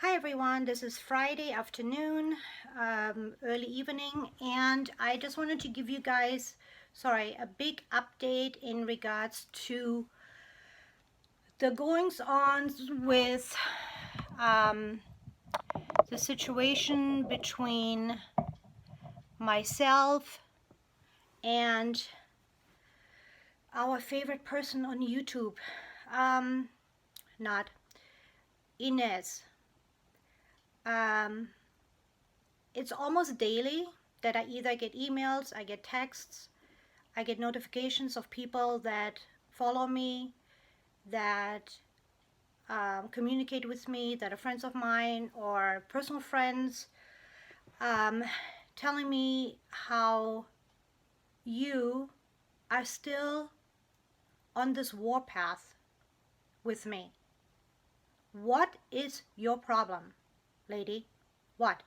Hi everyone, this is Friday afternoon, early evening, and I just wanted to give you guys, a big update in regards to the goings-ons with um, the situation between myself and our favorite person on YouTube, um, not Inez. Um, it's almost daily that I either get emails, I get texts, I get notifications of people that follow me, that communicate with me, that are friends of mine or personal friends, um, telling me how you are still on this war path with me. What is your problem, lady? What?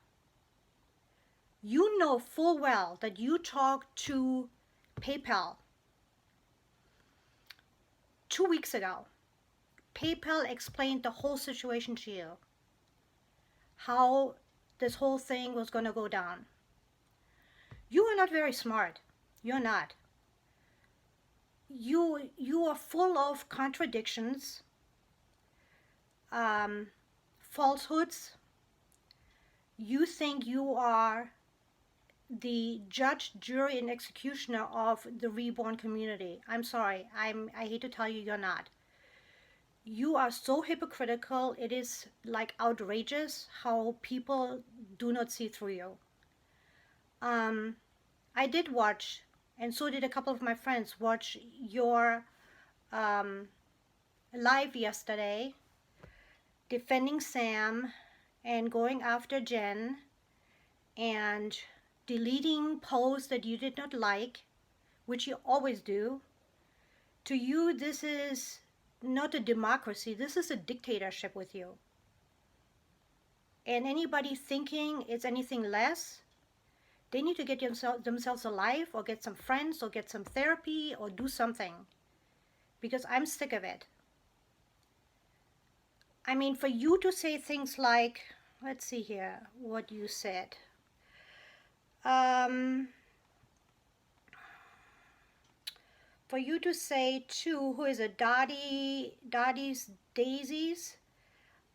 You know full well that you talked to PayPal 2 weeks ago. PayPal explained the whole situation to you, how this whole thing was going to go down. You are not very smart. You're not. You are full of contradictions, falsehoods. You think you are the judge, jury, and executioner of the reborn community. I'm sorry. I hate to tell you, you're not. You are so hypocritical. It is like outrageous how people do not see through you. I did watch, and so did a couple of my friends, watch your um, live yesterday defending Sam and going after Jen and deleting posts that you did not like, which you always do. To you, this is not a democracy. This is a dictatorship with you. And anybody thinking it's anything less, they need to get themselves a life or get some friends or get some therapy or do something, because I'm sick of it. I mean, for you to say things like, let's see here, what you said. For you to say too, who is it, Dottie's Daisies?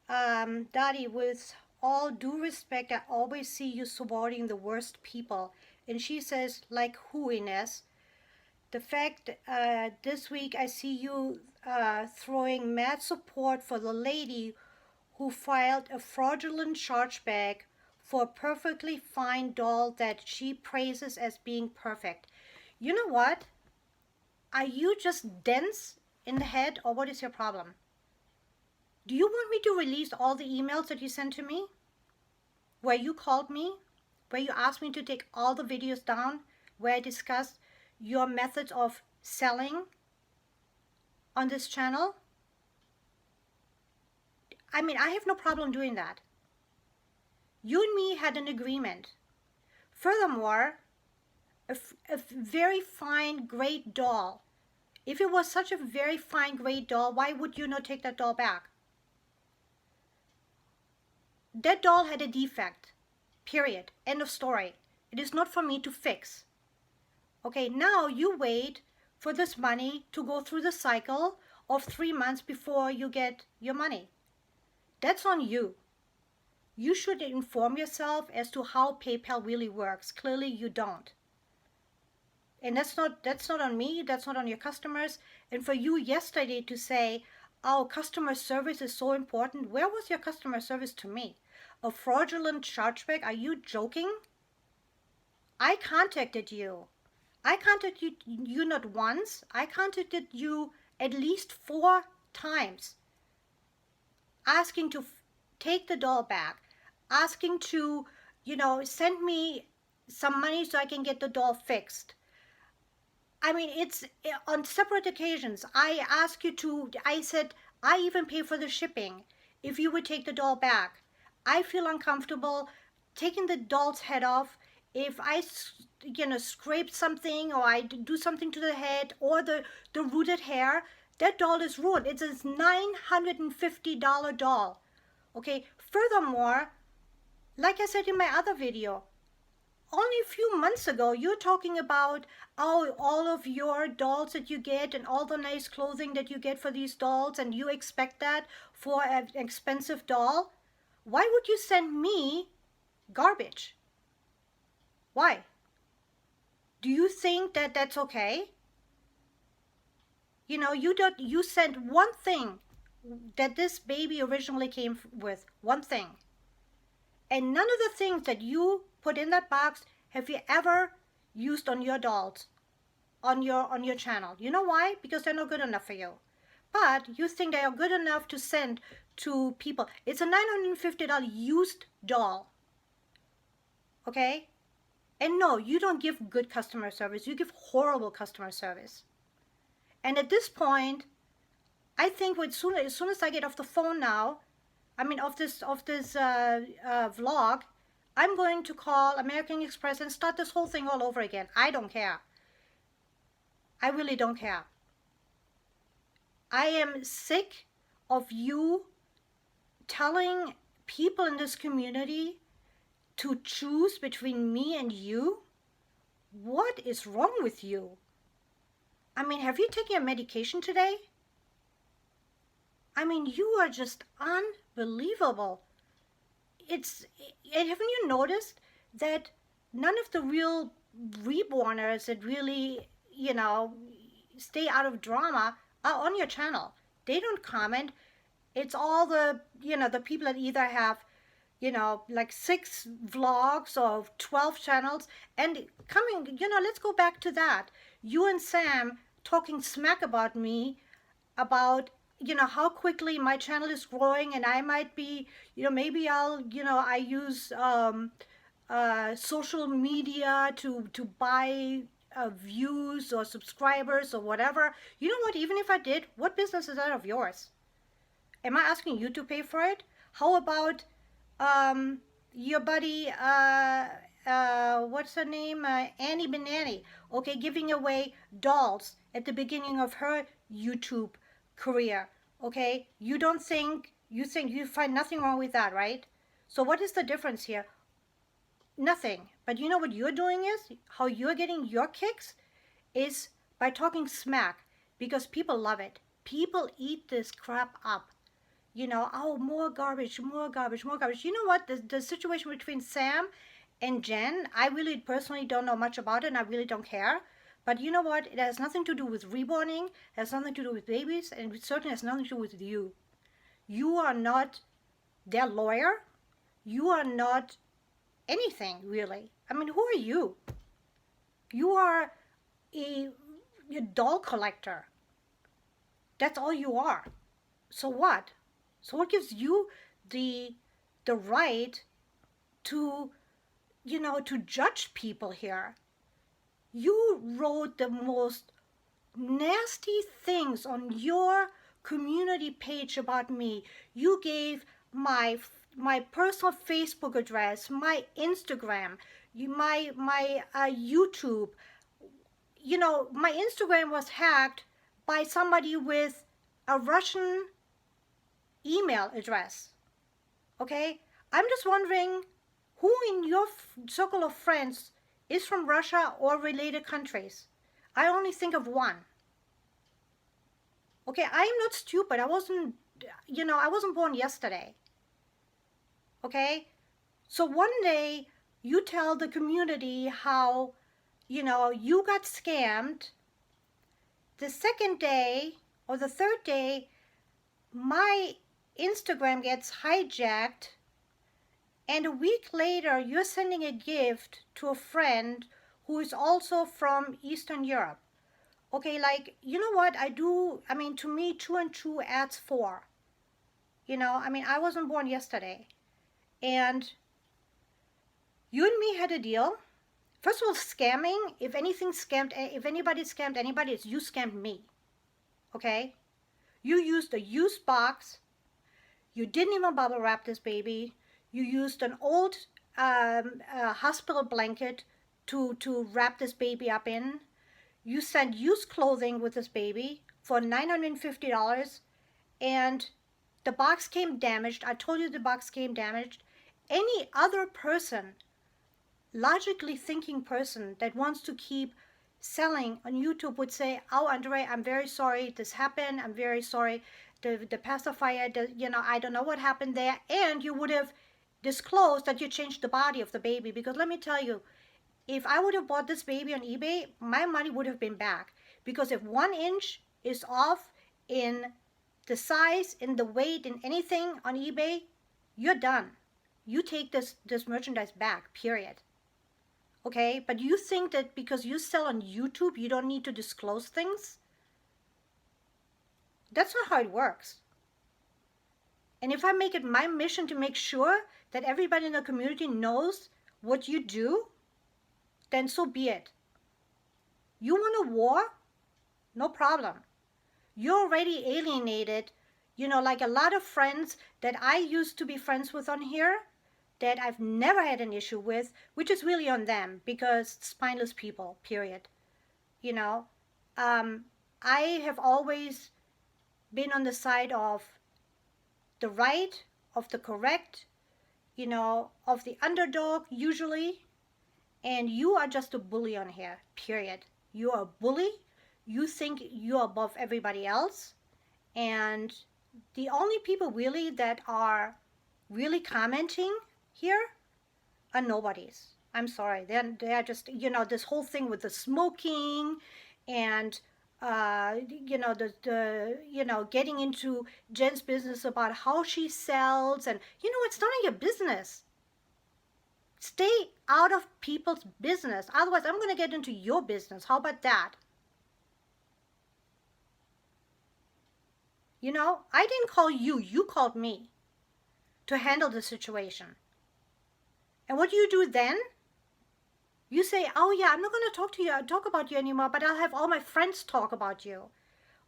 Dottie, with all due respect, I always see you supporting the worst people. And she says, like who, Ines? The fact this week I see you throwing mad support for the lady who filed a fraudulent chargeback for a perfectly fine doll that she praises as being perfect. You know what? Are you just dense in the head, or what is your problem? Do you want me to release all the emails that you sent to me? Where you called me? Where you asked me to take all the videos down? Where I discussed your methods of selling on this channel? I mean, I have no problem doing that. You and me had an agreement. Furthermore, a very fine, great doll. If it was such a very fine, great doll, why would you not take that doll back? That doll had a defect. Period. End of story. It is not for me to fix. Okay, now you wait for this money to go through the cycle of 3 months before you get your money. That's on you. You should inform yourself as to how PayPal really works. Clearly you don't. And that's not on me, that's not on your customers. And for you yesterday to say, oh, customer service is so important, where was your customer service to me? A fraudulent chargeback? Are you joking? I contacted you. I contacted you not once. I contacted you at least 4 times, asking to take the doll back, asking to, send me some money so I can get the doll fixed. I mean, it's on separate occasions. I said, I even pay for the shipping if you would take the doll back. I feel uncomfortable taking the doll's head off. If I, scrape something or I do something to the head or the rooted hair, that doll is ruined. It's a $950 doll. Okay, Furthermore, like I said in my other video, only a few months ago, you're talking about all of your dolls that you get and all the nice clothing that you get for these dolls, and you expect that for an expensive doll. Why would you send me garbage? Why? Do you think that that's okay? You know, you sent one thing that this baby originally came with, one thing. And none of the things that you put in that box have you ever used on your dolls, on your channel. You know why? Because they're not good enough for you. But you think they are good enough to send to people. It's a $950 used doll. Okay? And no, you don't give good customer service. You give horrible customer service. And at this point, I think as soon as I get off the phone now, I mean of this vlog, I'm going to call American Express and start this whole thing all over again. I don't care. I really don't care. I am sick of you telling people in this community to choose between me and you. What is wrong with you? I mean, have you taken your medication today? I mean, you are just unbelievable. Haven't you noticed that none of the real reborners that really, you know, stay out of drama are on your channel? They don't comment. It's all the, you know, the people that either have, you know, like 6 vlogs or 12 channels. And coming, you know, let's go back to that. You and Sam talking smack about me, about, you know, how quickly my channel is growing, and I might be, you know, maybe I'll, you know, I use social media to buy views or subscribers or whatever. You know what? Even if I did, what business is that of yours? Am I asking you to pay for it? How about your buddy, what's her name? Annie Banani. Okay, giving away dolls at the beginning of her YouTube career. Okay, you think you find nothing wrong with that, right? So what is the difference here? Nothing. But you know what you're doing is, how you're getting your kicks is by talking smack, because people love it. People eat this crap up. You know, oh, more garbage, more garbage, more garbage. You know what? The situation between Sam and Jen, I really personally don't know much about it, and I really don't care. But you know what? It has nothing to do with reborning, it has nothing to do with babies, and it certainly has nothing to do with you. You are not their lawyer. You are not anything, really. I mean, who are you? You are a doll collector. That's all you are. So what? So what gives you the right to, you know, to judge people here? You wrote the most nasty things on your community page about me. You gave my personal Facebook address, my Instagram, my YouTube. You know, my Instagram was hacked by somebody with a Russian email address. Okay? I'm just wondering who in your circle of friends is from Russia or related countries. I only think of one. Okay, I am not stupid. I wasn't born yesterday. Okay? So one day you tell the community how, you know, you got scammed. The second day or the third day, my Instagram gets hijacked, and a week later you're sending a gift to a friend who is also from Eastern Europe. Okay, like, you know what I do? I mean, to me, 2 and 2 adds 4. You know, I mean, I wasn't born yesterday. And you and me had a deal. First of all, scamming, if anybody scammed anybody, it's you scammed me. Okay? You used a used box. You didn't even bubble wrap this baby. You used an old hospital blanket to wrap this baby up in. You sent used clothing with this baby for $950, and The box came damaged. I told you the box came damaged. Any other person, logically thinking person that wants to keep selling on YouTube would say, oh, Andre, I'm very sorry this happened. I'm very sorry. The pacifier, I don't know what happened there. And you would have disclosed that you changed the body of the baby. Because let me tell you, if I would have bought this baby on eBay, my money would have been back. Because if 1 inch is off in the size, in the weight, in anything on eBay, you're done. You take this merchandise back, period. Okay, but you think that because you sell on YouTube, you don't need to disclose things? That's not how it works. And if I make it my mission to make sure that everybody in the community knows what you do, then so be it. You want a war? No problem. You're already alienated. Like a lot of friends that I used to be friends with on here, that I've never had an issue with, which is really on them, because spineless people, period. I have always been on the side of the right, of the correct, of the underdog, usually. And you are just a bully on here, period. You are a bully. You think you're above everybody else. And the only people really that are really commenting here are nobodies. I'm sorry. They're just, this whole thing with the smoking and, getting into Jen's business about how she sells. And, it's none of your business. Stay out of people's business. Otherwise, I'm going to get into your business. How about that? I didn't call you. You called me to handle the situation. And what do you do then? You say, oh yeah, I'm not going to talk about you anymore, but I'll have all my friends talk about you.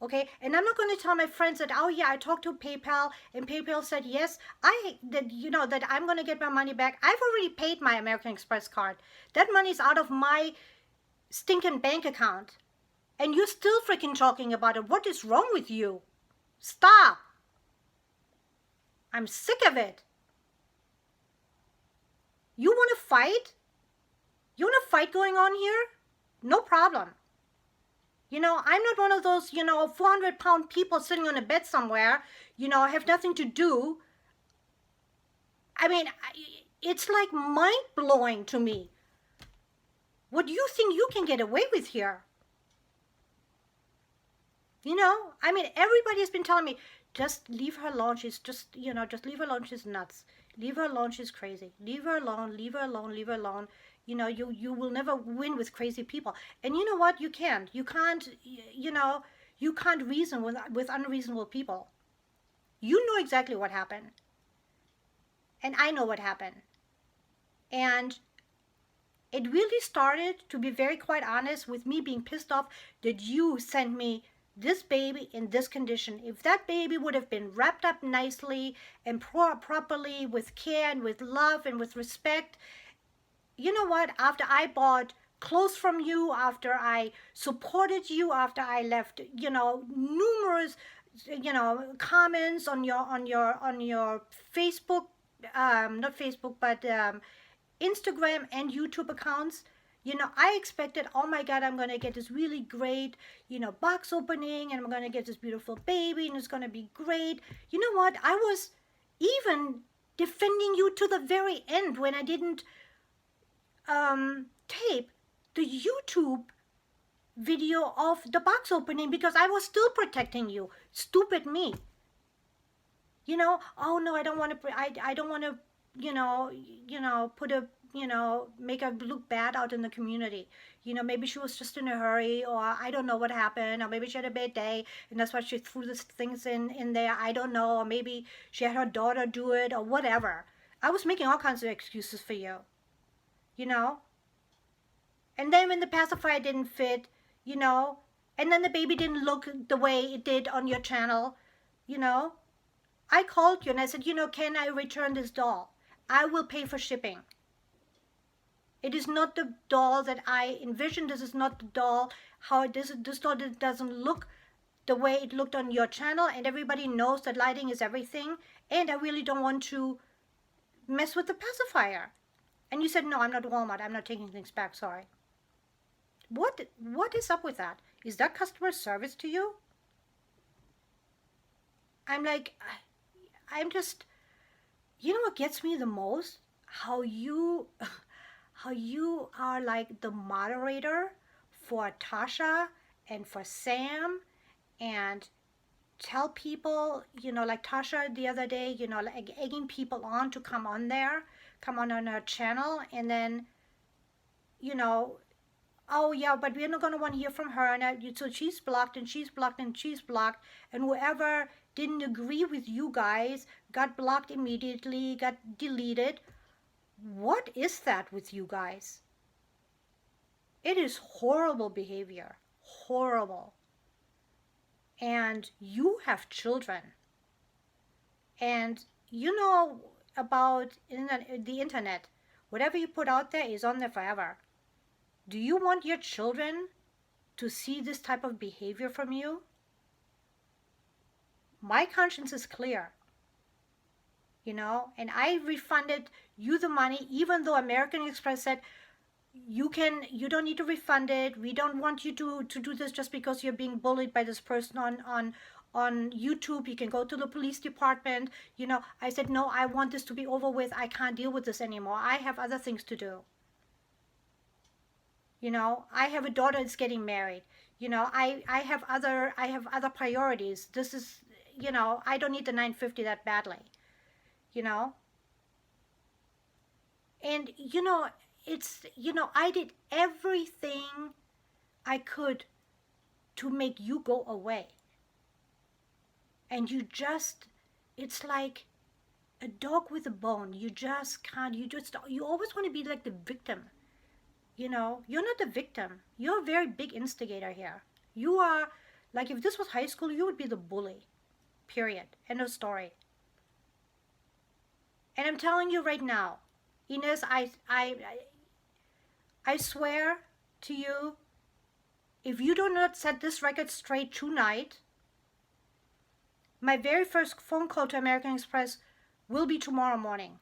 Okay, and I'm not going to tell my friends that, oh yeah, I talked to PayPal and PayPal said yes, that I'm going to get my money back. I've already paid my American Express card. That money's out of my stinking bank account. And you're still freaking talking about it. What is wrong with you? Stop. I'm sick of it. You want to fight? You want a fight going on here? No problem. I'm not one of those, 400-pound people sitting on a bed somewhere, have nothing to do. I mean, it's like mind-blowing to me. What do you think you can get away with here? Everybody's been telling me, just leave her alone. She's just leave her alone. She's nuts. Leave her alone. She's crazy. Leave her alone. Leave her alone. Leave her alone. You will never win with crazy people. And you know what? You can't. You can't, you can't reason with unreasonable people. You know exactly what happened. And I know what happened. And it really started, to be very quite honest, with me being pissed off that you sent me this baby in this condition. If that baby would have been wrapped up nicely and properly with care and with love and with respect, you know what? After I bought clothes from you, after I supported you, after I left, numerous, comments on your Facebook, not Facebook, but Instagram and YouTube accounts, I expected, oh my God, I'm going to get this really great, box opening, and I'm going to get this beautiful baby, and it's going to be great. You know what? I was even defending you to the very end when I didn't tape the YouTube video of the box opening because I was still protecting you. Stupid me. Oh no, I don't want to, I don't want to, put a, make her look bad out in the community. Maybe she was just in a hurry, or I don't know what happened, or maybe she had a bad day, and that's why she threw these things in there. I don't know, or maybe she had her daughter do it, or whatever. I was making all kinds of excuses for you, And then when the pacifier didn't fit, and then the baby didn't look the way it did on your channel, I called you and I said, can I return this doll? I will pay for shipping. It is not the doll that I envisioned. This is not the doll. This doll doesn't look the way it looked on your channel, and everybody knows that lighting is everything, and I really don't want to mess with the pacifier. And you said, no, I'm not Walmart. I'm not taking things back. Sorry. What is up with that? Is that customer service to you? I'm like, I'm just, you know what gets me the most? How you are like the moderator for Tasha and for Sam, and tell people, like Tasha the other day, like egging people on to come on there, come on her channel, and then, oh yeah, but we're not going to want to hear from her, and so she's blocked and she's blocked and she's blocked, and whoever didn't agree with you guys got blocked immediately, got deleted. What is that with you guys? It is horrible behavior. Horrible. And you have children. And you know about the internet. Whatever you put out there is on there forever. Do you want your children to see this type of behavior from you? My conscience is clear. And I refunded you the money, even though American Express said, you don't need to refund it. We don't want you to do this just because you're being bullied by this person on YouTube. You can go to the police department. I said, no, I want this to be over with. I can't deal with this anymore. I have other things to do. I have a daughter that's getting married. I have other priorities. This is, I don't need the $9.50 that badly. And it's, I did everything I could to make you go away. And it's like a dog with a bone. You just can't, you always want to be like the victim. You're not the victim. You're a very big instigator here. You are, like, if this was high school, you would be the bully. Period. End of story. And I'm telling you right now, Ines, I swear to you, if you do not set this record straight tonight, my very first phone call to American Express will be tomorrow morning.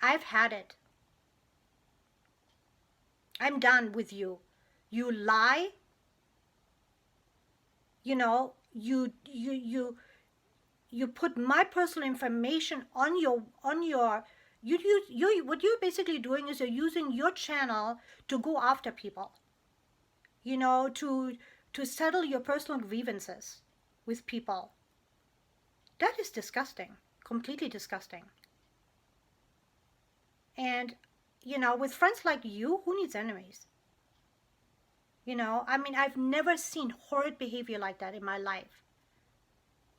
I've had it. I'm done with you. You lie. You put my personal information on your what you're basically doing is you're using your channel to go after people. To settle your personal grievances with people. That is disgusting. Completely disgusting. And with friends like you, who needs enemies? I've never seen horrid behavior like that in my life.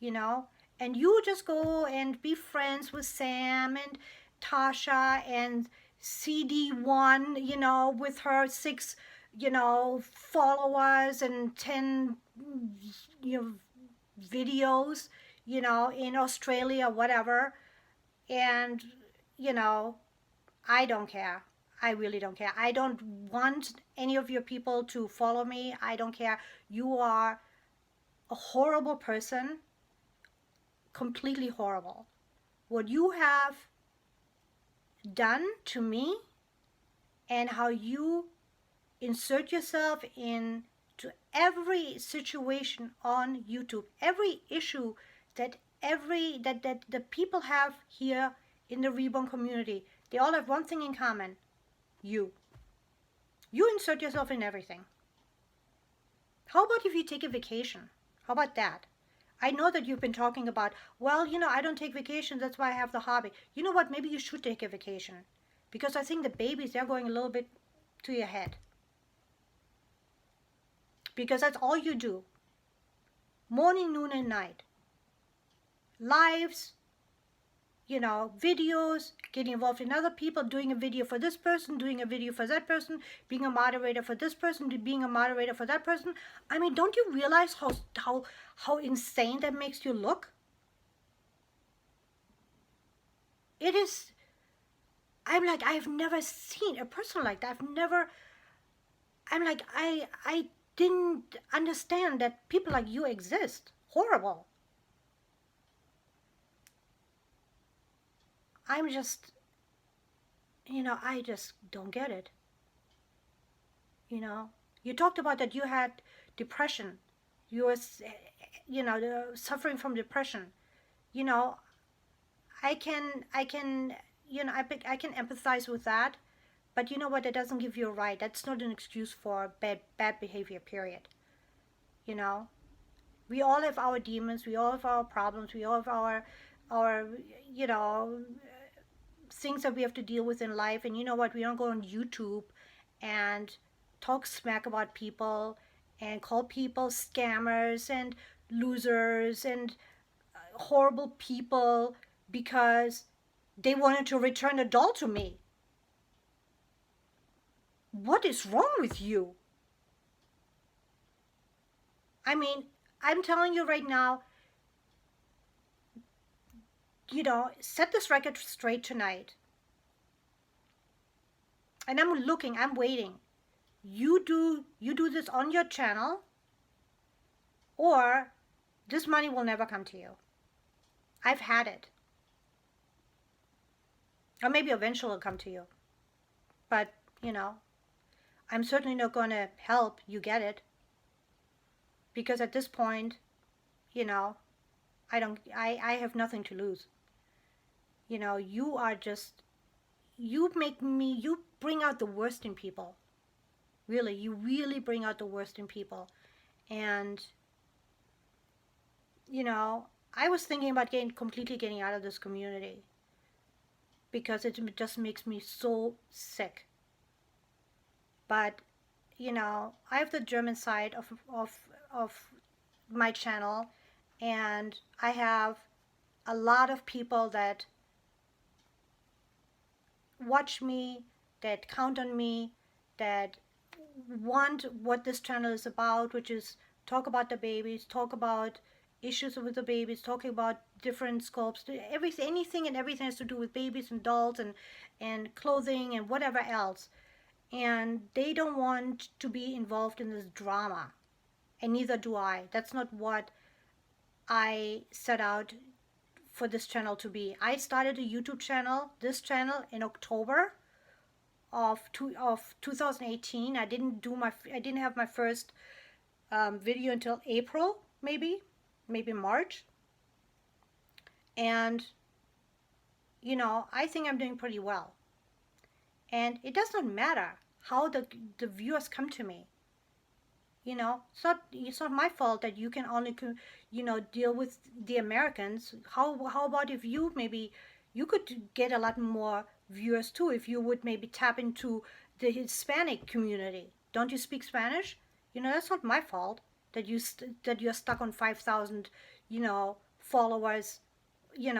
And you just go and be friends with Sam and Tasha and CD1, with her 6, followers and 10, videos, in Australia, whatever. And, I don't care. I really don't care. I don't want any of your people to follow me. I don't care. You are a horrible person. Completely horrible. What you have done to me and how you insert yourself into every situation on YouTube, every issue that the people have here in the Reborn community, they all have one thing in common. You insert yourself in everything. How about if you take a vacation? How about that? I know that you've been talking about, well, I don't take vacations, that's why I have the hobby. You know what? Maybe you should take a vacation. Because I think the babies, they're going a little bit to your head. Because that's all you do. Morning, noon, and night. Lives, videos, getting involved in other people, doing a video for this person, doing a video for that person, being a moderator for this person, being a moderator for that person. Don't you realize how insane that makes you look? It is, I've never seen a person like that. I didn't understand that people like you exist. Horrible. I'm just, I just don't get it. You talked about that you had depression. You were, suffering from depression. You know, I can empathize with that. But you know what? That doesn't give you a right. That's not an excuse for bad behavior. Period. You know, we all have our demons. We all have our problems. We all have our you know things that we have to deal with in life. And you know what? We don't go on YouTube and talk smack about people and call people scammers and losers and horrible people because they wanted to return a doll to me. What is wrong with you? I mean, I'm telling you right now, set this record straight tonight. And I'm waiting. You do this on your channel, or this money will never come to you. I've had it. Or maybe eventually it'll come to you. But, I'm certainly not going to help you get it. Because at this point, I have nothing to lose. You are just, you bring out the worst in people. Really, you really bring out the worst in people. And, I was thinking about completely getting out of this community because it just makes me so sick. But, I have the German side of my channel, and I have a lot of people that watch me, that count on me, that want what this channel is about, which is talk about the babies, talk about issues with the babies, talking about different scopes, everything, anything and everything has to do with babies and dolls and clothing and whatever else. And they don't want to be involved in this drama, and neither do I. That's not what I set out for this channel to be. I started a YouTube channel, this channel, in October of 2018. I didn't have my first video until April, maybe March. And I think I'm doing pretty well. And it does not matter how the viewers come to me. It's not my fault that you can only deal with the Americans. How about if you could get a lot more viewers too if you would maybe tap into the Hispanic community. Don't you speak Spanish? That's not my fault that you're stuck on 5,000 followers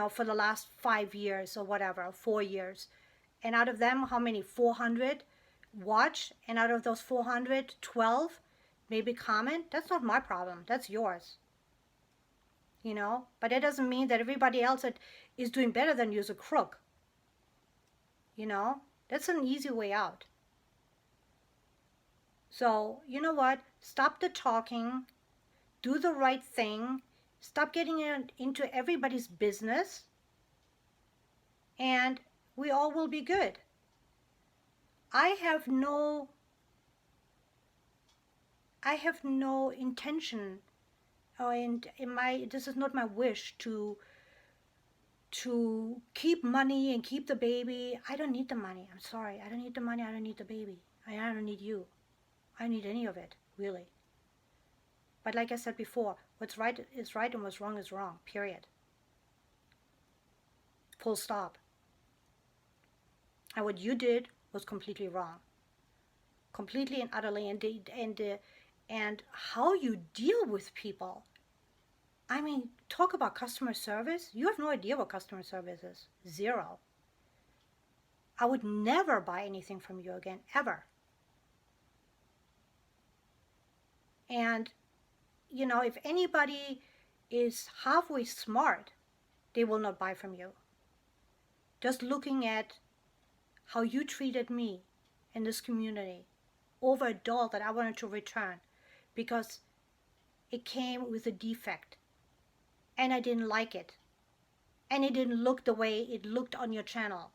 for the last 5 years or whatever, 4 years. And out of them, how many? 400 watch, and out of those 400, 12 maybe comment. That's not my problem. That's yours. But that doesn't mean that everybody else that is doing better than you is a crook. That's an easy way out. So, you know what? Stop the talking. Do the right thing. Stop getting into everybody's business. And we all will be good. I have no intention, and this is not my wish to keep money and keep the baby. I don't need the money. I'm sorry. I don't need the money. I don't need the baby. I don't need you. I don't need any of it, really. But like I said before, what's right is right and what's wrong is wrong, period. Full stop. And what you did was completely wrong. Completely and utterly. And how you deal with people. I mean, talk about customer service. You have no idea what customer service is. Zero. I would never buy anything from you again, ever. And, if anybody is halfway smart, they will not buy from you. Just looking at how you treated me in this community over a doll that I wanted to return because it came with a defect and I didn't like it. And it didn't look the way it looked on your channel.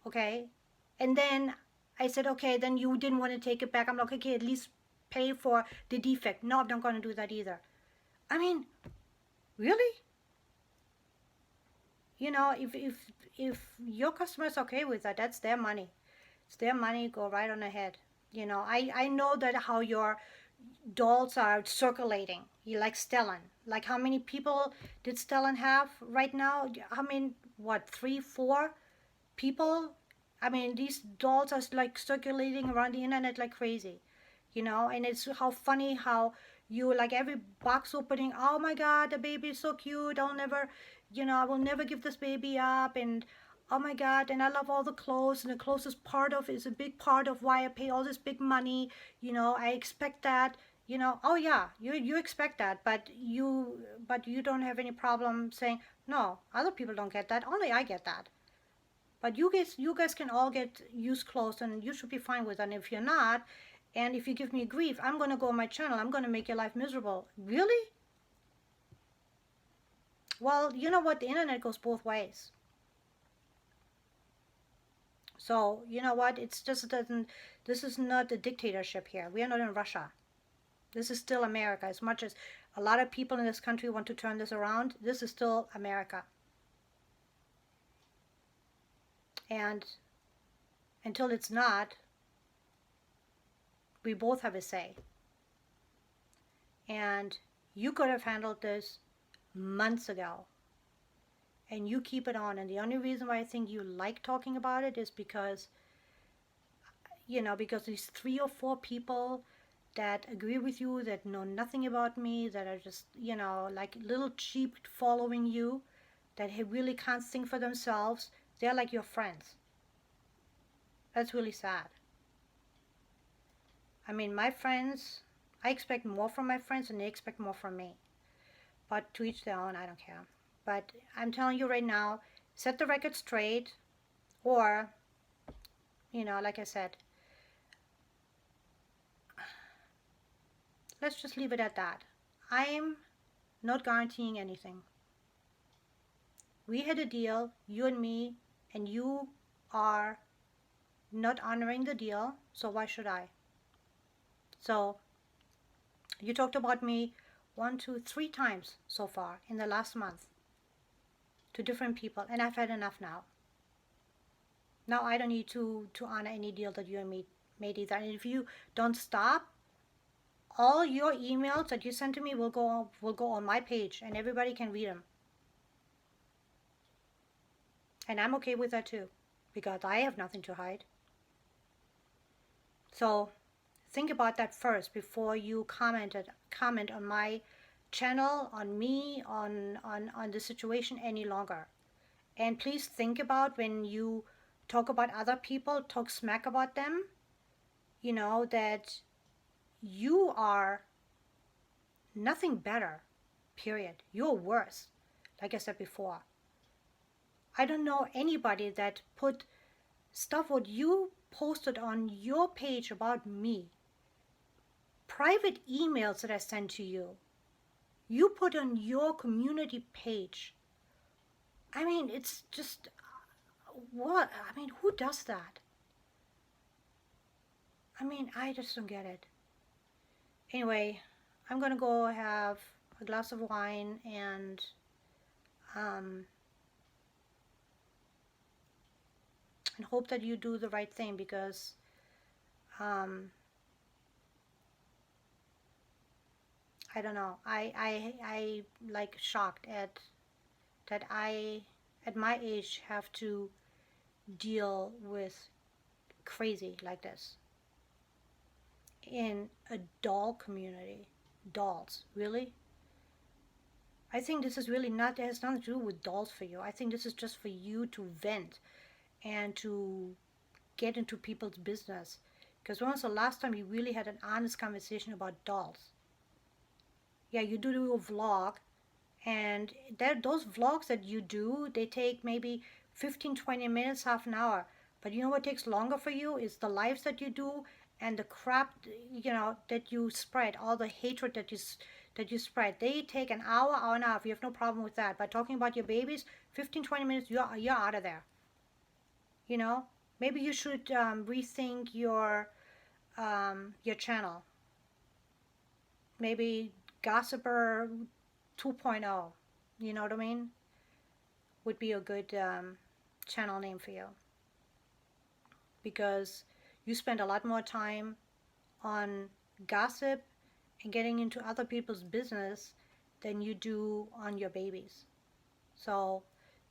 Okay? And then I said, okay, then you didn't want to take it back. I'm like, okay, at least pay for the defect. No, I'm not going to do that either. I mean, really? You know, if your customer's okay with that, that's their money. It's their money, go right on ahead. You know, I know that how your dolls are circulating. You like Stellan. Like how many people did Stellan have right now? I mean, what, 3, 4 people? I mean, these dolls are like circulating around the internet like crazy, you know, and it's how funny how you like every box opening, oh my God, the baby is so cute. I'll never, you know, I will never give this baby up. And oh my God, and I love all the clothes, and the clothes is part of, is a big part of why I pay all this big money. You know, I expect that, you know, oh yeah, you expect that, but you don't have any problem saying, no, other people don't get that, only I get that. But you guys can all get used clothes, and you should be fine with that. And if you're not, and if you give me grief, I'm going to go on my channel. I'm going to make your life miserable. Really? Well, you know what? The internet goes both ways. So, you know what? It's just doesn't, this is not a dictatorship here. We are not in Russia. This is still America. As much as a lot of people in this country want to turn this around, this is still America. And until it's not, we both have a say. And you could have handled this months ago. And you keep it on. And the only reason why I think you like talking about it is because, you know, because these 3 or 4 people that agree with you, that know nothing about me, that are just, you know, like little sheep following you, that really can't think for themselves, they're like your friends. That's really sad. I mean, my friends, I expect more from my friends and they expect more from me. But to each their own, I don't care. But I'm telling you right now, set the record straight, or, you know, like I said, let's just leave it at that. I'm not guaranteeing anything. We had a deal, you and me, and you are not honoring the deal, so why should I? So you talked about me 1, 2, 3 times so far in the last month to different people, and I've had enough now. Now I don't need to honor any deal that you and me made either. And if you don't stop, all your emails that you send to me will go on my page, and everybody can read them. And I'm okay with that too, because I have nothing to hide. So think about that first before you comment on my channel, on me, on the situation any longer. And please think about when you talk about other people, talk smack about them, you know, that you are nothing better, period. You're worse, like I said before. I don't know anybody that put stuff what you posted on your page about me, private emails that I sent to you, you put on your community page. I mean, it's just, what? I mean, who does that? I mean, I just don't get it. Anyway, I'm gonna go have a glass of wine and hope that you do the right thing, because I don't know. I like shocked at that I at my age have to deal with crazy like this in a doll community. Dolls, really? I think this is really not, it has nothing to do with dolls for you. I think this is just for you to vent and to get into people's business. Because when was the last time you really had an honest conversation about dolls? Yeah, you do a vlog, and those vlogs that you do, they take maybe 15, 20 minutes, half an hour. But you know what takes longer for you is the lives that you do and the crap, that you spread, all the hatred that you spread. They take an hour and a half. You have no problem with that. But talking about your babies, 15, 20 minutes, you're out of there. You know, maybe you should rethink your channel. Maybe Gossiper 2.0. You know what I mean? Would be a good channel name for you, because you spend a lot more time on gossip and getting into other people's business than you do on your babies. So,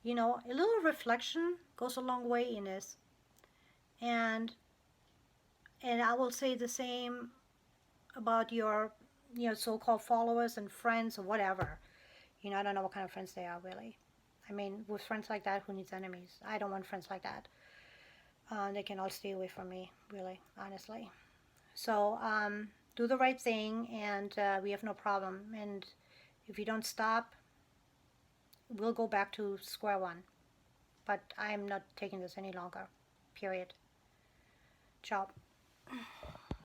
a little reflection goes a long way in this. And I will say the same about your so-called followers and friends or whatever. I don't know what kind of friends they are really. I mean, with friends like that, who needs enemies? I don't want friends like that. They can all stay away from me, really, honestly. So do the right thing, and we have no problem. And if you don't stop, we'll go back to square one. But I'm not taking this any longer. Period. Ciao.